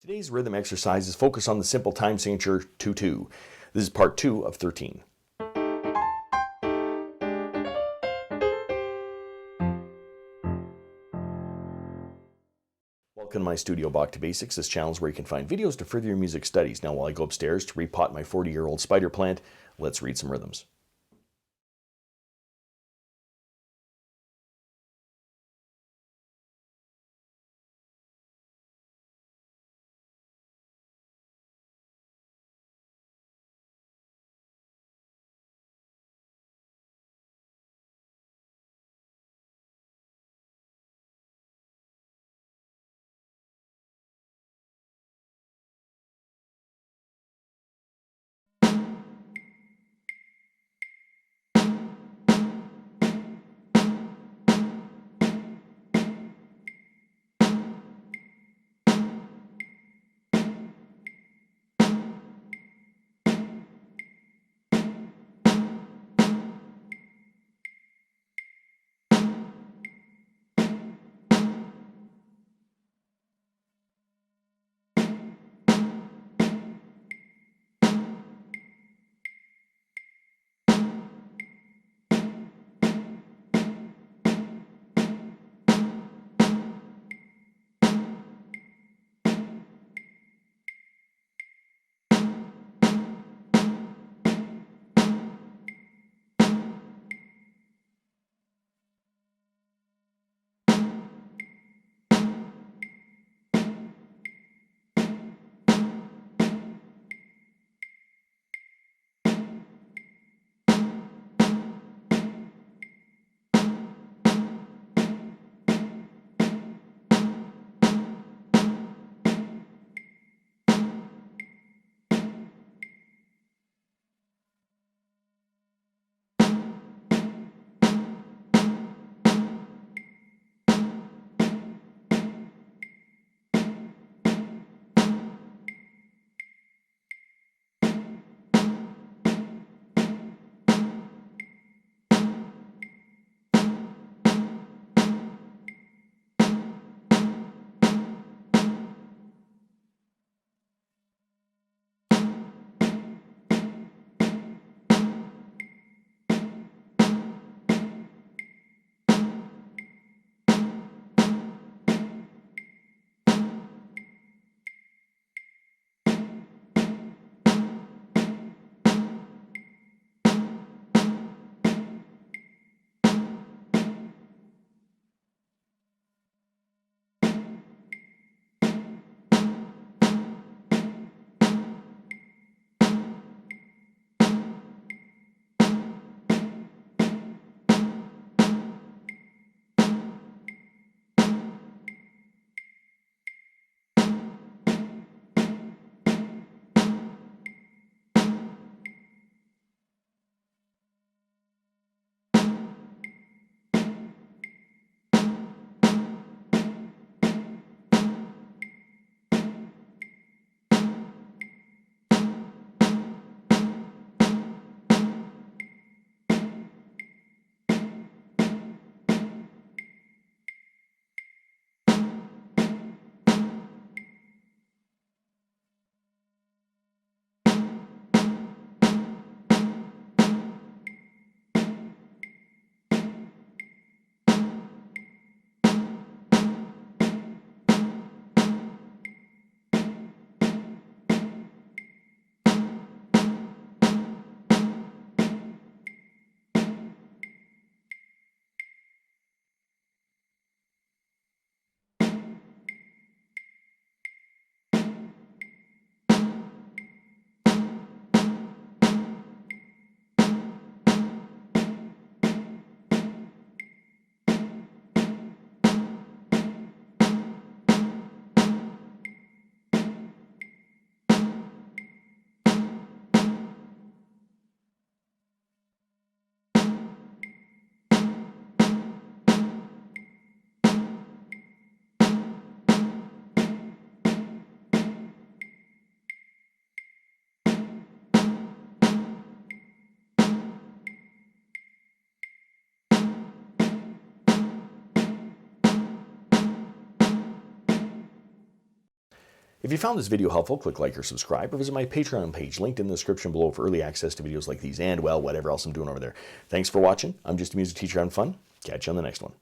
Today's rhythm exercise is focused on the simple time signature 2-2. This is part 2 of 13. Welcome to my studio, Bach To Basics. This channel is where you can find videos to further your music studies. Now while I go upstairs to repot my 40-year-old spider plant, let's read some rhythms. If you found this video helpful, click like or subscribe, or visit my Patreon page linked in the description below for early access to videos like these and, well, whatever else I'm doing over there. Thanks for watching. I'm just a music teacher having fun. Catch you on the next one.